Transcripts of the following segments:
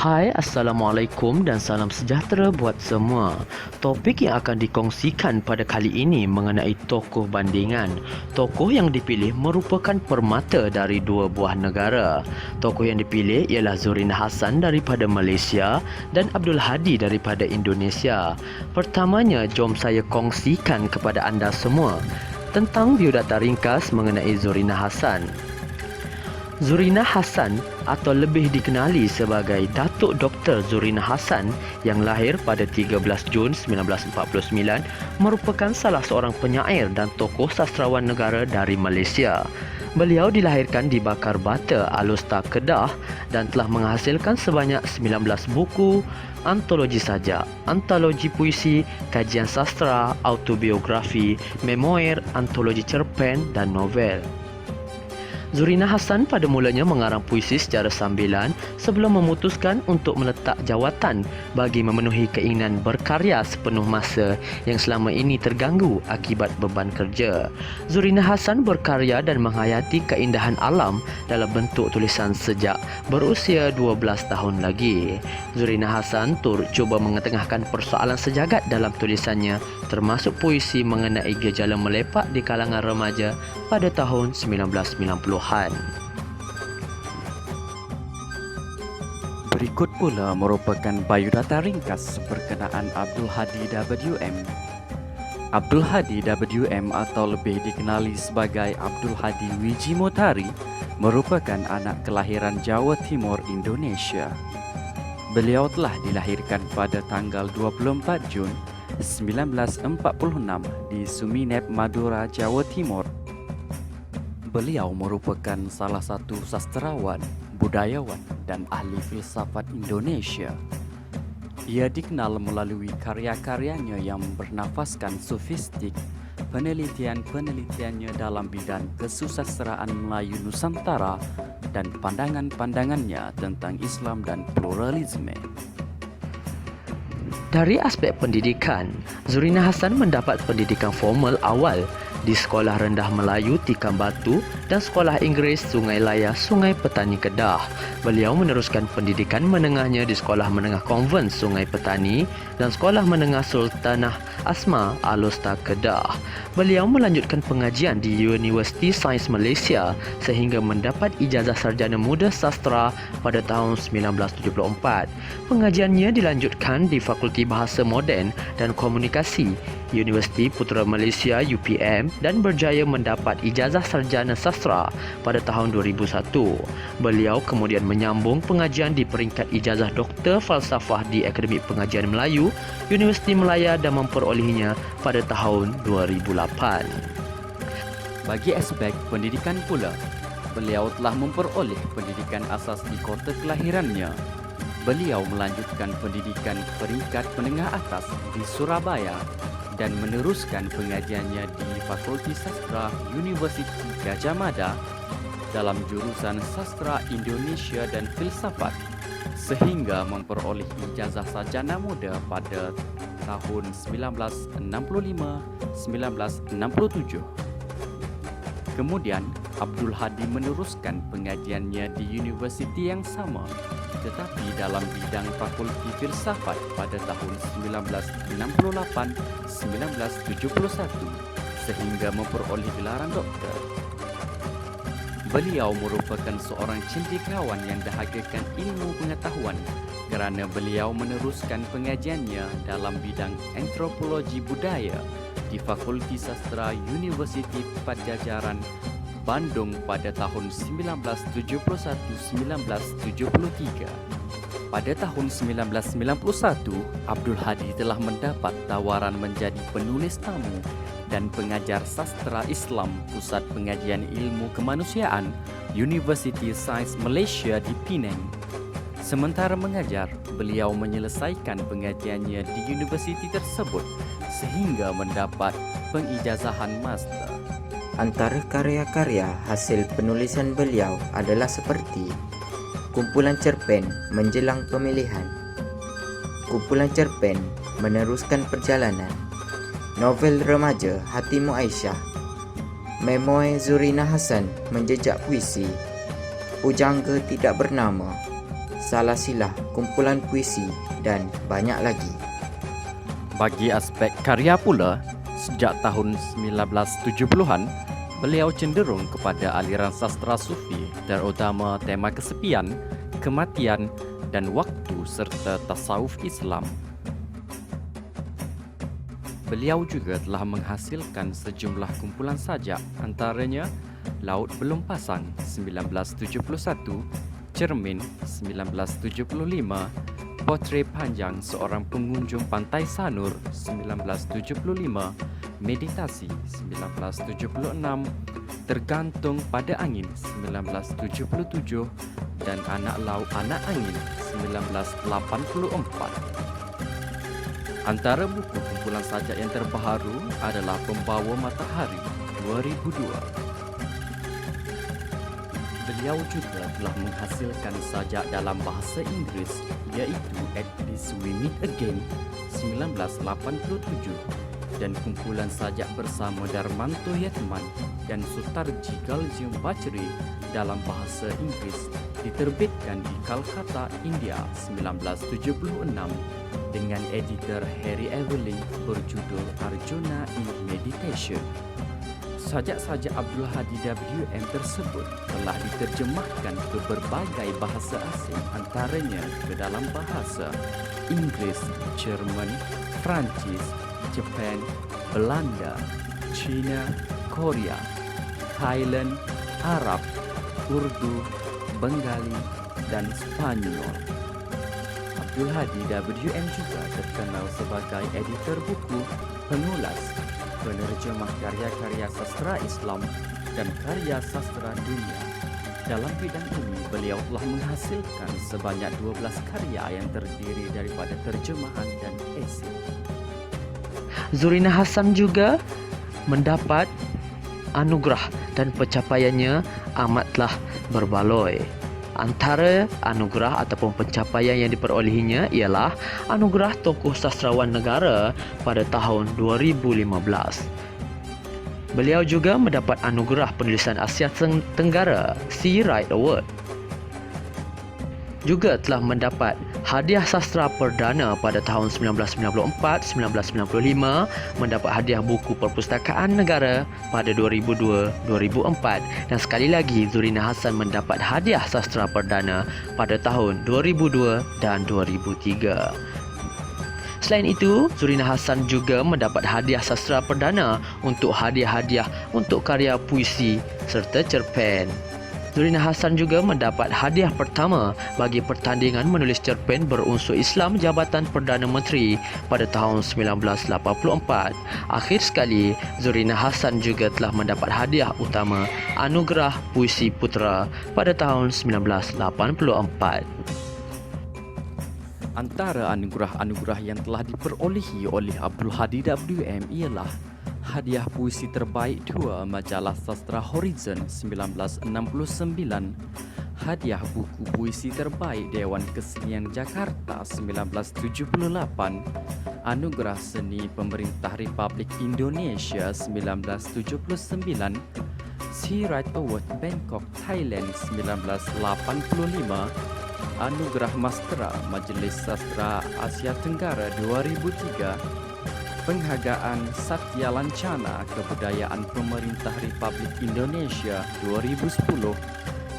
Hai, Assalamualaikum dan salam sejahtera buat semua. Topik yang akan dikongsikan pada kali ini mengenai tokoh bandingan. Tokoh yang dipilih merupakan permata dari dua buah negara. Tokoh yang dipilih ialah Zurina Hassan daripada Malaysia dan Abdul Hadi daripada Indonesia. Pertamanya, jom saya kongsikan kepada anda semua tentang biodata ringkas mengenai Zurina Hassan. Zurina Hassan atau lebih dikenali sebagai Datuk Dr. Zurina Hassan yang lahir pada 13 Jun 1949 merupakan salah seorang penyair dan tokoh sastrawan negara dari Malaysia. Beliau dilahirkan di Bakar Bata, Alor, Kedah dan telah menghasilkan sebanyak 19 buku, antologi sajak, antologi puisi, kajian sastra, autobiografi, memoir, antologi cerpen dan novel. Zurina Hassan pada mulanya mengarang puisi secara sambilan sebelum memutuskan untuk meletak jawatan bagi memenuhi keinginan berkarya sepenuh masa yang selama ini terganggu akibat beban kerja. Zurina Hassan berkarya dan menghayati keindahan alam dalam bentuk tulisan sejak berusia 12 tahun lagi. Zurina Hassan turut cuba mengetengahkan persoalan sejagat dalam tulisannya, termasuk puisi mengenai gejala melepak di kalangan remaja pada tahun 1990-an. Berikut pula merupakan biodata ringkas berkenaan Abdul Hadi WM. Abdul Hadi WM atau lebih dikenali sebagai Abdul Hadi Wiji Motari merupakan anak kelahiran Jawa Timur, Indonesia. Beliau telah dilahirkan pada tanggal 24 Jun 1946 di Suminep, Madura, Jawa Timur. Beliau merupakan salah satu sastrawan, budayawan, dan ahli filsafat Indonesia. Ia dikenal melalui karya-karyanya yang bernafaskan sofistik, penelitian-penelitiannya dalam bidang kesusastraan Melayu Nusantara, dan pandangan-pandangannya tentang Islam dan pluralisme. Dari aspek pendidikan, Zurina Hassan mendapat pendidikan formal awal di Sekolah Rendah Melayu Tikam Batu dan Sekolah Inggeris Sungai Layar, Sungai Petani, Kedah. Beliau meneruskan pendidikan menengahnya di Sekolah Menengah Konvent Sungai Petani dan Sekolah Menengah Sultanah Asma, Alor, Kedah. Beliau melanjutkan pengajian di Universiti Sains Malaysia sehingga mendapat ijazah sarjana muda sastra pada tahun 1974. Pengajiannya dilanjutkan di Fakulti Bahasa Moden dan Komunikasi Universiti Putra Malaysia UPM dan berjaya mendapat ijazah sarjana sastra pada tahun 2001. Beliau kemudian menyambung pengajian di peringkat ijazah doktor falsafah di Akademi Pengajian Melayu Universiti Melaya dan memperolehnya pada tahun 2008. Bagi aspek pendidikan pula, beliau telah memperoleh pendidikan asas di kota kelahirannya. Beliau melanjutkan pendidikan peringkat menengah atas di Surabaya dan meneruskan pengajiannya di Fakulti Sastra Universiti Gadjah Mada dalam jurusan Sastra Indonesia dan Filsafat sehingga memperoleh ijazah sarjana muda pada tahun 1965-1967. Kemudian, Abdul Hadi meneruskan pengajiannya di universiti yang sama tetapi dalam bidang Fakulti Filsafat pada tahun 1968-1971 sehingga memperoleh gelaran doktor. Beliau merupakan seorang cendekiawan yang dahagakan ilmu pengetahuan kerana beliau meneruskan pengajiannya dalam bidang antropologi budaya di Fakulti Sastra Universiti Padjadjaran, Bandung pada tahun 1971-1973. Pada tahun 1991, Abdul Hadi telah mendapat tawaran menjadi penulis tamu dan pengajar sastra Islam Pusat Pengajian Ilmu Kemanusiaan Universiti Sains Malaysia di Penang. Sementara mengajar, beliau menyelesaikan pengajiannya di universiti tersebut sehingga mendapat pengijazahan master. Antara karya-karya hasil penulisan beliau adalah seperti kumpulan cerpen menjelang pemilihan, kumpulan cerpen meneruskan perjalanan, novel remaja Hatimu Aisyah, memoir Zurina Hassan menjejak puisi, pujangga tidak bernama, Salasilah, kumpulan puisi, dan banyak lagi. Bagi aspek karya pula, sejak tahun 1970-an, beliau cenderung kepada aliran sastra sufi, terutama tema kesepian, kematian, dan waktu serta tasawuf Islam. Beliau juga telah menghasilkan sejumlah kumpulan sajak, antaranya Laut Belum Pasang 1971, Cermin 1975, Potret Panjang Seorang Pengunjung Pantai Sanur 1975, Meditasi 1976, Tergantung Pada Angin 1977, dan Anak Laut Anak Angin 1984. Antara buku kumpulan sajak yang terbaru adalah Pembawa Matahari 2002. Beliau juga telah menghasilkan sajak dalam bahasa Inggeris iaitu At Least We Meet Again 1987 dan kumpulan sajak bersama Darmanto Yatman dan Sutarji Galjium Bachri dalam bahasa Inggeris diterbitkan di Calcutta, India 1976 dengan editor Harry Eveling berjudul Arjuna in Meditation. Sajak-sajak Abdul Hadi WM tersebut telah diterjemahkan ke berbagai bahasa asing, antaranya ke dalam bahasa Inggeris, Jerman, Perancis, Jepun, Belanda, China, Korea, Thailand, Arab, Urdu, Bengali, dan Spanyol. Abdul Hadi WM juga terkenal sebagai editor buku, penulis, penerjemah karya-karya sastra Islam dan karya sastra dunia. Dalam bidang ini, beliau telah menghasilkan sebanyak 12 karya yang terdiri daripada terjemahan dan esei. Zurina Hasan juga mendapat anugerah dan pencapaiannya amatlah berbaloi. Antara anugerah ataupun pencapaian yang diperolehinya ialah Anugerah Tokoh Sastrawan Negara pada tahun 2015. Beliau juga mendapat Anugerah Penulisan Asia Tenggara Sea Right Award. Juga telah mendapat Hadiah Sastra Perdana pada tahun 1994-1995, mendapat Hadiah Buku Perpustakaan Negara pada 2002-2004 dan sekali lagi Zurina Hasan mendapat Hadiah Sastra Perdana pada tahun 2002 dan 2003. Selain itu, Zurina Hasan juga mendapat Hadiah Sastra Perdana untuk hadiah-hadiah untuk karya puisi serta cerpen. Zurina Hasan juga mendapat hadiah pertama bagi pertandingan menulis cerpen berunsur Islam Jabatan Perdana Menteri pada tahun 1984. Akhir sekali, Zurina Hasan juga telah mendapat hadiah utama Anugerah Puisi Putera pada tahun 1984. Antara anugerah-anugerah yang telah diperolehi oleh Abdul Hadi WM ialah Hadiah Puisi Terbaik 2 Majalah Sastra Horizon 1969, Hadiah Buku Puisi Terbaik Dewan Kesenian Jakarta 1978, Anugerah Seni Pemerintah Republik Indonesia 1979, Sea Right Award Bangkok, Thailand 1985, Anugerah Mastera Majlis Sastra Asia Tenggara 2003, Penghargaan Satya Lancana Kebudayaan Pemerintah Republik Indonesia 2010,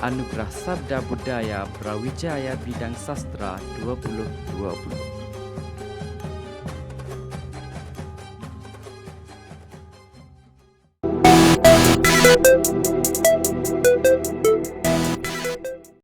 Anugerah Sabda Budaya Brawijaya Bidang Sastra 2020.